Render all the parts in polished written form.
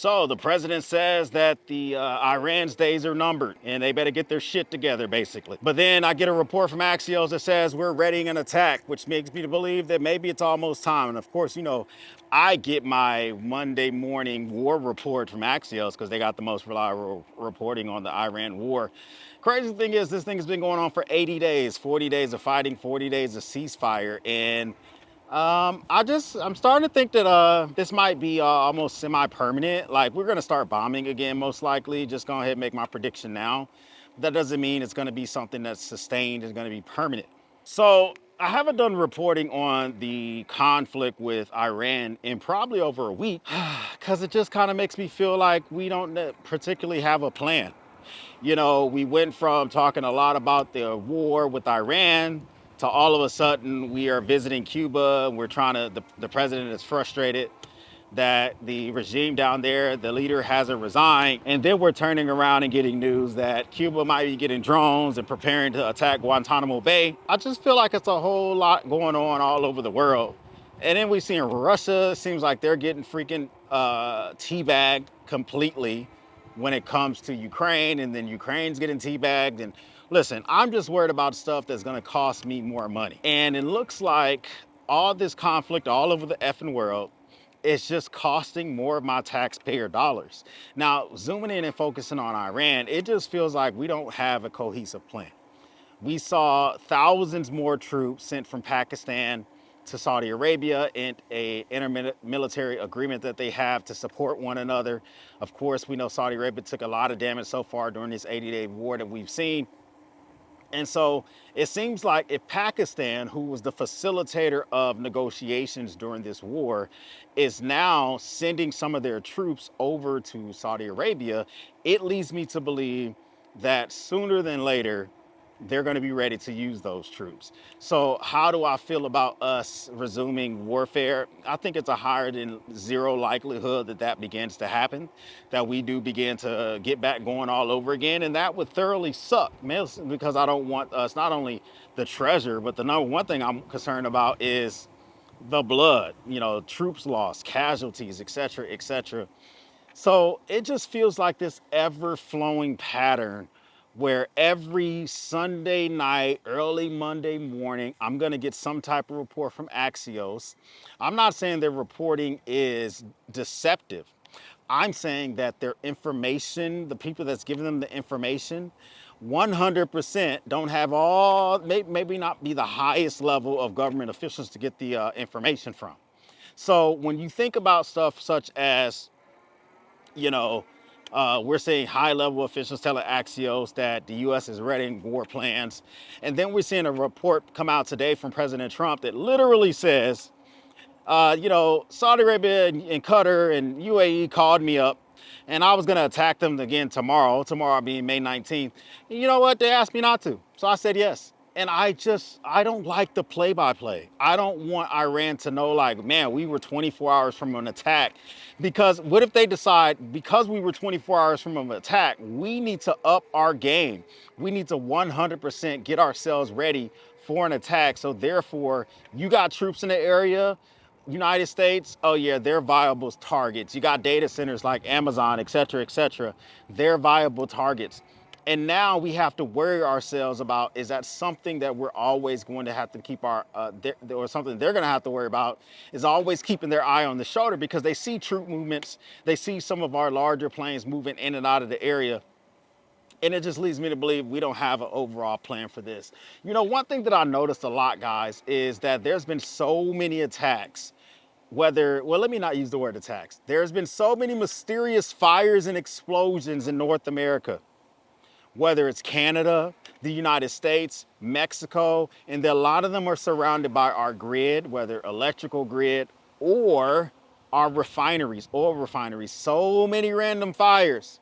So the president says that the Iran's days are numbered and they better get their shit together, basically. But then I get a report from Axios that says we're readying an attack, which makes me believe that maybe it's almost time. And of course, you know, I get my Monday morning war report from Axios because they got the most reliable reporting on the Iran war. Crazy thing is, this thing has been going on for 80 days, 40 days of fighting, 40 days of ceasefire. And I'm starting to think that this might be almost semi-permanent. Like, we're gonna start bombing again, most likely. Just go ahead and make my prediction now. That doesn't mean it's gonna be something that's sustained, it's gonna be permanent. So I haven't done reporting on the conflict with Iran in probably over a week, because it just kind of makes me feel like we don't particularly have a plan. You know, we went from talking a lot about the war with Iran to all of a sudden we are visiting Cuba. And we're trying to, the president is frustrated that the regime down there, the leader hasn't resigned. And then we're turning around and getting news that Cuba might be getting drones and preparing to attack Guantanamo Bay. I just feel like it's a whole lot going on all over the world. And then we see in Russia, it seems like they're getting freaking teabagged completely when it comes to Ukraine, and then Ukraine's getting teabagged. And listen, I'm just worried about stuff that's gonna cost me more money. And it looks like all this conflict all over the effing world, it's just costing more of my taxpayer dollars. Now, zooming in and focusing on Iran, it just feels like we don't have a cohesive plan. We saw thousands more troops sent from Pakistan to Saudi Arabia in a inter-military agreement that they have to support one another. Of course, we know Saudi Arabia took a lot of damage so far during this 80-day war that we've seen. And so it seems like if Pakistan, who was the facilitator of negotiations during this war, is now sending some of their troops over to Saudi Arabia, it leads me to believe that sooner than later, they're going to be ready to use those troops. So how do I feel about us resuming warfare? I think it's a higher than zero likelihood that that begins to happen, that we do begin to get back going all over again. And that would thoroughly suck, man, because I don't want us, not only the treasure, but the number one thing I'm concerned about is the blood, you know, troops lost, casualties, et cetera, et cetera. So it just feels like this ever flowing pattern where every Sunday night, early Monday morning, I'm gonna get some type of report from Axios. I'm not saying their reporting is deceptive. I'm saying that their information, the people that's giving them the information, 100% don't have all, maybe not be the highest level of government officials to get the information from. So when you think about stuff such as, you know, we're seeing high-level officials telling Axios that the U.S. is readying war plans. And then we're seeing a report come out today from President Trump that literally says, you know, Saudi Arabia and Qatar and UAE called me up and I was going to attack them again tomorrow being May 19th. And you know what? They asked me not to. So I said yes. And I don't like the play-by-play. I don't want Iran to know, like, man, we were 24 hours from an attack. Because what if they decide, because we were 24 hours from an attack, we need to up our game. We need to 100% get ourselves ready for an attack. So therefore, you got troops in the area, United States, oh yeah, they're viable targets. You got data centers like Amazon, et cetera, et cetera. They're viable targets. And now we have to worry ourselves about, is that something that we're always going to have to keep our, or something they're going to have to worry about, is always keeping their eye on the shoulder, because they see troop movements, they see some of our larger planes moving in and out of the area. And it just leads me to believe we don't have an overall plan for this. You know, one thing that I noticed a lot, guys, is that there's been so many attacks, well, let me not use the word attacks. There's been so many mysterious fires and explosions in North America, whether it's Canada, the United States, Mexico, and a lot of them are surrounded by our grid, whether electrical grid or our refineries, oil refineries. So many random fires.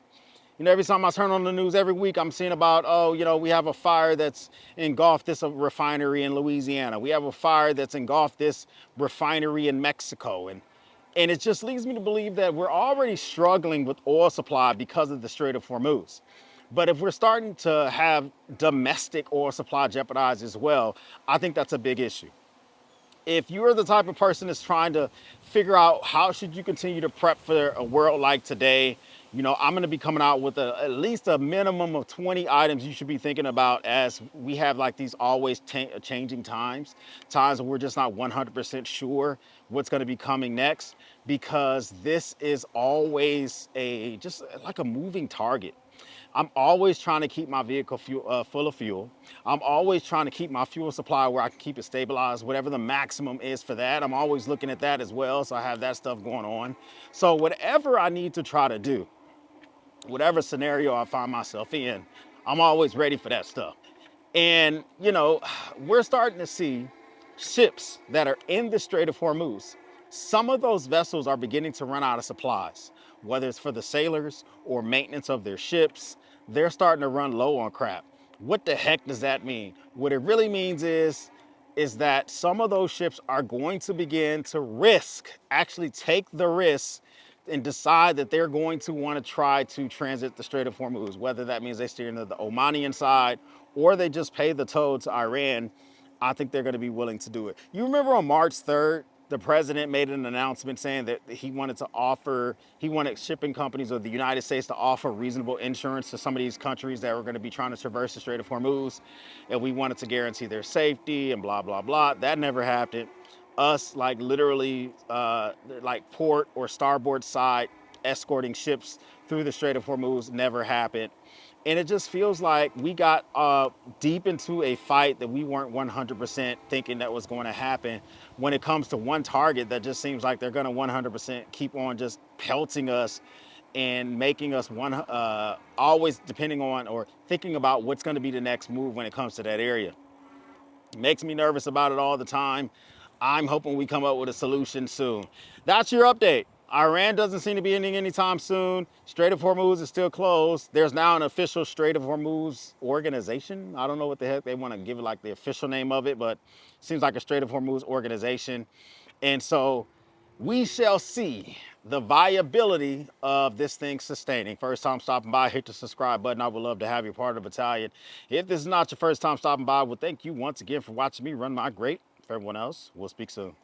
You know, every time I turn on the news every week, I'm seeing about, oh, you know, we have a fire that's engulfed this refinery in Louisiana. We have a fire that's engulfed this refinery in Mexico. And it just leads me to believe that we're already struggling with oil supply because of the Strait of Hormuz. But if we're starting to have domestic oil supply jeopardized as well, I think that's a big issue. if you're the type of person that's trying to figure out how should you continue to prep for a world like today, you know, I'm going to be coming out with at least a minimum of 20 items you should be thinking about, as we have like these always changing times where we're just not 100% sure what's going to be coming next, because this is always just like a moving target. I'm always trying to keep my vehicle full of fuel. I'm always trying to keep my fuel supply where I can keep it stabilized, whatever the maximum is for that. I'm always looking at that as well, so I have that stuff going on. So whatever I need to try to do, whatever scenario I find myself in, I'm always ready for that stuff. And, you know, we're starting to see ships that are in the Strait of Hormuz. Some of those vessels are beginning to run out of supplies, whether it's for the sailors or maintenance of their ships. They're starting to run low on crap. What the heck does that mean? What it really means is that some of those ships are going to begin to actually take the risk and decide that they're going to want to try to transit the Strait of Hormuz, whether that means they steer into the Omanian side or they just pay the toll to Iran. I think they're going to be willing to do it. You remember on March 3rd, the president made an announcement saying that he wanted shipping companies of the United States to offer reasonable insurance to some of these countries that were going to be trying to traverse the Strait of Hormuz, and we wanted to guarantee their safety and blah, blah, blah. That never happened. Us, like literally like port or starboard side escorting ships through the Strait of Hormuz, never happened. And it just feels like we got deep into a fight that we weren't 100% thinking that was going to happen when it comes to one target that just seems like they're going to 100% keep on just pelting us and making us always depending on or thinking about what's going to be the next move when it comes to that area. It makes me nervous about it all the time. I'm hoping we come up with a solution soon. That's your update. Iran doesn't seem to be ending anytime soon. Strait of Hormuz is still closed. There's now an official Strait of Hormuz organization. I don't know what the heck they want to give it, like the official name of it, but it seems like a Strait of Hormuz organization. And so we shall see the viability of this thing sustaining. First time stopping by, hit the subscribe button. I would love to have you part of the battalion. If this is not your first time stopping by, well, thank you once again for watching me run my great. For everyone else, we'll speak soon.